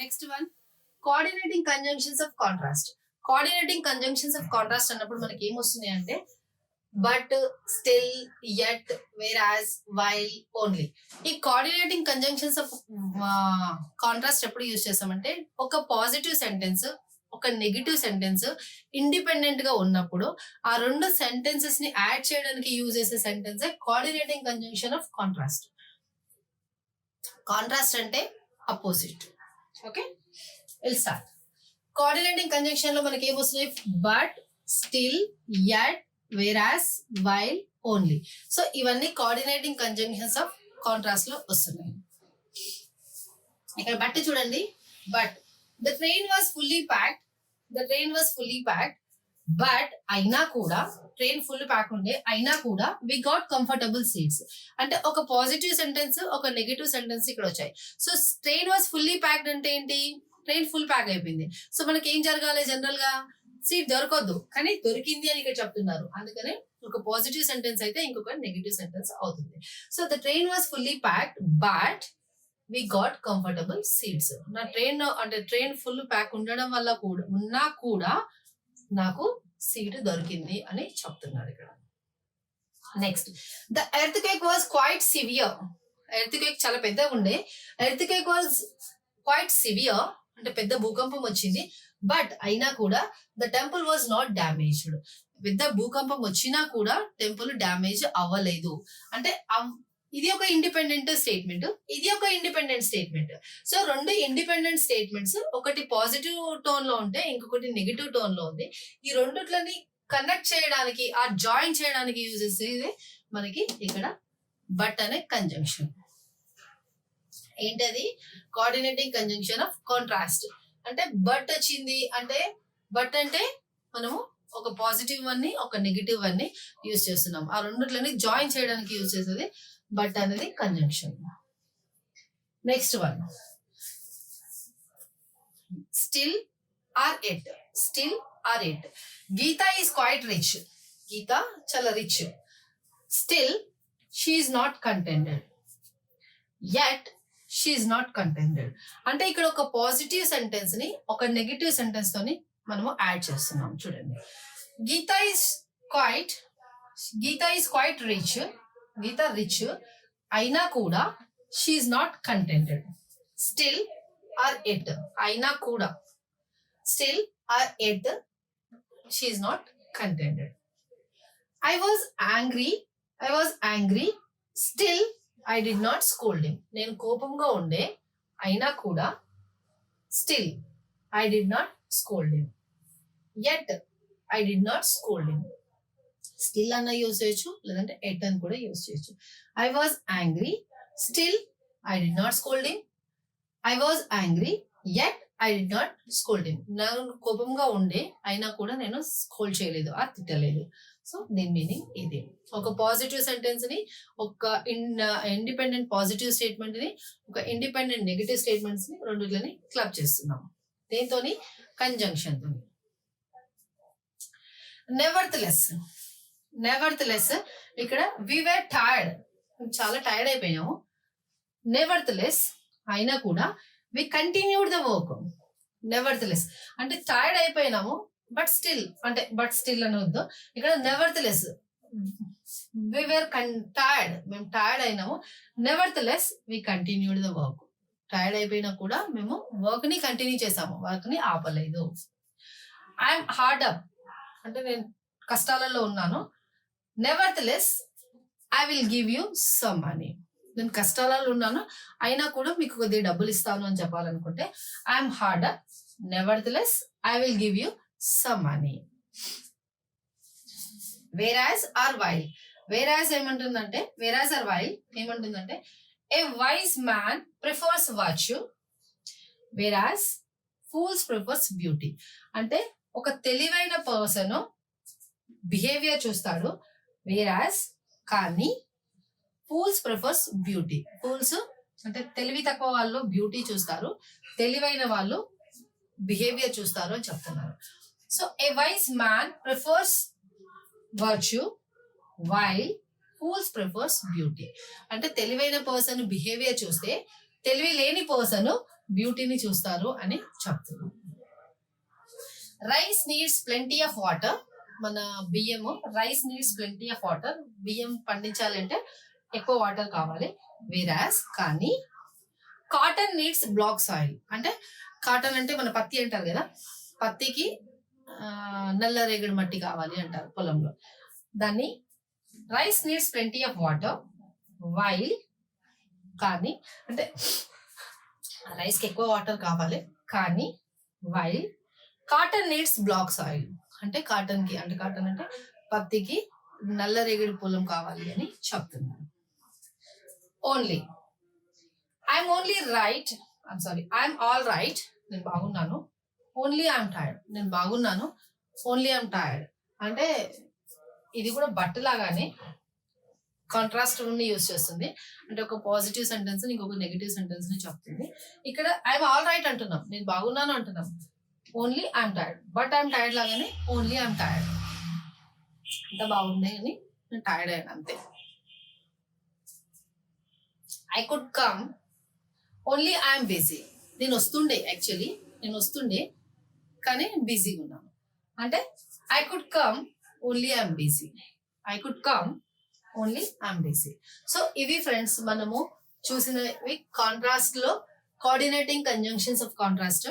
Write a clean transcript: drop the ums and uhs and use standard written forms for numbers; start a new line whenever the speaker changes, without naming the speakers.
Next one coordinating conjunctions of contrast. Coordinating conjunctions of contrast అన్నప్పుడు మనకి ఏమొస్తున్నాయి అంటే but, still, yet, whereas, while, only. ఈ coordinating conjunctions of contrast ఎప్పుడు use చేస్తామంటే ఒక పాజిటివ్ సెంటెన్స్, ఒక నెగిటివ్ సెంటెన్స్ ఇండిపెండెంట్ గా ఉన్నప్పుడు ఆ రెండు సెంటెన్సెస్ ని యాడ్ చేయడానికి యూజ్ చేసే sentence coordinating conjunction of contrast. Contrast అంటే opposite. Okay, will start. Coordinating conjunction లో మనకి ఏమొస్తున్నాయి? But, still, yet, whereas, while, only. So ఇవన్నీ కోఆర్డినేటింగ్ కంజంక్షన్స్ ఆఫ్ కాంట్రాస్ట్ లో వస్తున్నాయి. ఇక్కడ బట్ చూడండి. But the train was fully packed. The train was fully packed. But అయినా కూడా ట్రైన్ ఫుల్ ప్యాక్ ఉండే అయినా కూడా వి గాట్ కంఫర్టబుల్ సీట్స్. అంటే ఒక పాజిటివ్ సెంటెన్స్, ఒక నెగిటివ్ సెంటెన్స్ ఇక్కడ వచ్చాయి. So train was fully packed అంటే ఏంటి? ట్రైన్ ఫుల్ ప్యాక్ అయిపోయింది. సో మనకి ఏం జరగాలి? జనరల్ గా సీట్ దొరకద్దు, కానీ దొరికింది అని ఇక్కడ చెప్తున్నారు. అందుకనే ఒక పాజిటివ్ సెంటెన్స్ అయితే ఇంకొక నెగిటివ్ సెంటెన్స్ అవుతుంది. So the train was fully packed but we got comfortable seats. నా ట్రైన్ అంటే ట్రైన్ ఫుల్ ప్యాక్ ఉండడం వల్ల కూడా ఉన్నా కూడా నాకు సీట్ దొరికింది అని చెప్తున్నారు ఇక్కడ. Next, the earth cake was quite severe. Earth cake చాలా పెద్దగా ఉండే. Earth cake was quite severe అంటే పెద్ద భూకంపం వచ్చింది. బట్ అయినా కూడా the temple was not damaged. పెద్ద భూకంపం వచ్చినా కూడా టెంపుల్ డ్యామేజ్ అవ్వలేదు. అంటే ఇది ఒక ఇండిపెండెంట్ స్టేట్మెంట్, ఇది ఒక ఇండిపెండెంట్ స్టేట్మెంట్. సో రెండు ఇండిపెండెంట్ స్టేట్మెంట్స్, ఒకటి పాజిటివ్ టోన్ లో ఉంటే ఇంకొకటి నెగిటివ్ టోన్ లో ఉంది. ఈ రెండిట్లని కనెక్ట్ చేయడానికి, ఆ జాయిన్ చేయడానికి యూజ్ చేసేది మనకి ఇక్కడ బట్ అనే కంజంక్షన్. ఏంటది? Coordinating conjunction of contrast. అంటే బట్ వచ్చింది అంటే, బట్ అంటే మనము ఒక పాజిటివ్ వన్ ని ఒక నెగిటివ్ వన్ ని యూజ్ చేస్తున్నాం. ఆ రెండిట్లని జాయిన్ చేయడానికి యూజ్ చేసేది బట్ అనేది conjunction. Next one, still or yet. Still or yet. Geeta is quite rich. Geeta చాలా rich. Still she is not contented. Yet she is not contented. అంటే ఇక్కడ ఒక పాజిటివ్ సెంటెన్స్ ని ఒక నెగిటివ్ సెంటెన్స్ తోని మనము యాడ్ చేస్తున్నాం. చూడండి, Geeta is quite rich. Geeta rich అయినా కూడా she is not contented. Still or yet. అయినా కూడా still or yet she is not contented. I was angry still I did not scold him. నేను కోపంగా ఉండే అయినా కూడా still I did not scold him. Yet I did not scold him. Still అన్న use చేయొచ్చు, లేదంటే ఎట్ అని కూడా యూజ్ చేయొచ్చు. I was angry still I did not scold him. I was angry yet I did not scold him. నేను కోపంగా ఉండే అయినా కూడా నేను స్కోల్డ్ చేయలేదు, ఆ తిట్టలేదు. సో దీని మీనింగ్ ఇది. ఒక పాజిటివ్ సెంటెన్స్ ని, ఒక ఇండిపెండెంట్ పాజిటివ్ స్టేట్మెంట్ ని, ఒక ఇండిపెండెంట్ నెగిటివ్ స్టేట్మెంట్స్ ని రెండులని క్లబ్ చేస్తున్నాం. దేంతోని? కంజంక్షన్ తోని. నెవర్త్ లెస్ ఇక్కడ వి వర్ టైర్డ్. చాలా టైర్డ్ అయిపోయాము. నెవర్త్ అయినా కూడా we continued the work. Nevertheless అంటే టైర్డ్ అయిపోయినాము బట్ స్టిల్, అంటే బట్ స్టిల్ అని వద్దు ఇక్కడ. నెవర్త్ వి వర్ టైర్డ్, మేము టైర్డ్ అయినాము. Nevertheless we continued the work. Tired అయిపోయినా కూడా మేము వర్క్ ని కంటిన్యూ చేసాము, వర్క్ ని ఆపలేదు. ఐఎమ్ హార్డ్ అప్ అంటే నేను కష్టాలలో ఉన్నాను. Nevertheless I will give you some money. నేను కష్టాలలో ఉన్నాను అయినా కూడా మీకు కొద్దిగా డబ్బులు ఇస్తాను అని చెప్పాలనుకుంటే I'm hard up nevertheless I will give you some money. Whereas or while. Whereas ఏమంటుందంటే, వేరాజ్ ఆర్ వైల్ ఏమంటుందంటే, a wise man prefers virtue whereas fools prefers beauty. అంటే ఒక తెలివైన పర్సన్ బిహేవియర్ చూస్తాడు, వేరాజ్ కానీ ఫూల్స్ ప్రిఫర్స్ బ్యూటీ. ఫూల్స్ అంటే తెలివి తక్కువ వాళ్ళు బ్యూటీ చూస్తారు, తెలివైన వాళ్ళు బిహేవియర్ చూస్తారు అని చెప్తున్నారు. So a wise man prefers virtue while fools prefers beauty. అంటే తెలివైన పర్సన్ బిహేవియర్ చూస్తే తెలివి లేని పర్సన్ బ్యూటీని చూస్తారు అని చెప్తున్నాం. Rice needs plenty of water. మన బియ్యము rice needs plenty of water. బియ్యం పండించాలంటే ఎక్కువ వాటర్ కావాలి. వేరాస్ కానీ కాటన్ నీడ్స్ బ్లాక్ సాయిల్. అంటే కాటన్ అంటే మన పత్తి అంటారు కదా, పత్తికి నల్ల రేగడి మట్టి కావాలి అంటారు పొలంలో. దాన్ని rice needs plenty of water while కానీ, అంటే రైస్కి ఎక్కువ వాటర్ కావాలి కానీ while cotton needs black soil. అంటే కాటన్ అంటే పత్తికి నల్ల రేగడి పొలం కావాలి అని చెప్తున్నాను. Only I'm only right, I'm all right, నేను బాగున్నాను. ఓన్లీ ఐఎమ్ టైర్డ్, నేను బాగున్నాను. ఓన్లీ ఐఎమ్ టైర్డ్ అంటే ఇది కూడా బట్ లాగానే కాంట్రాస్ట్ యూజ్ చేస్తుంది. అంటే ఒక పాజిటివ్ సెంటెన్స్ ఇంకొక నెగిటివ్ సెంటెన్స్ ని చెప్తుంది. ఇక్కడ ఐఎమ్ ఆల్ రైట్ అంటున్నాం, నేను బాగున్నాను అంటున్నాం. Only I'm tired, but I'm tired లాగానే ఓన్లీ ఐఎమ్ టైర్డ్. అంత బాగుంది అని నేను టైర్డ్ అయ్యాను అంతే. I could come, only I'm busy. నేను వస్తుండే కానీ బిజీగా ఉన్నాను. అంటే I could come only I'm busy. I could come only I'm busy. So ఇవి ఫ్రెండ్స్ మనము చూసినవి కాంట్రాస్ట్ లో కోఆర్డినేటింగ్ కంజంక్షన్స్ ఆఫ్ కాంట్రాస్ట్.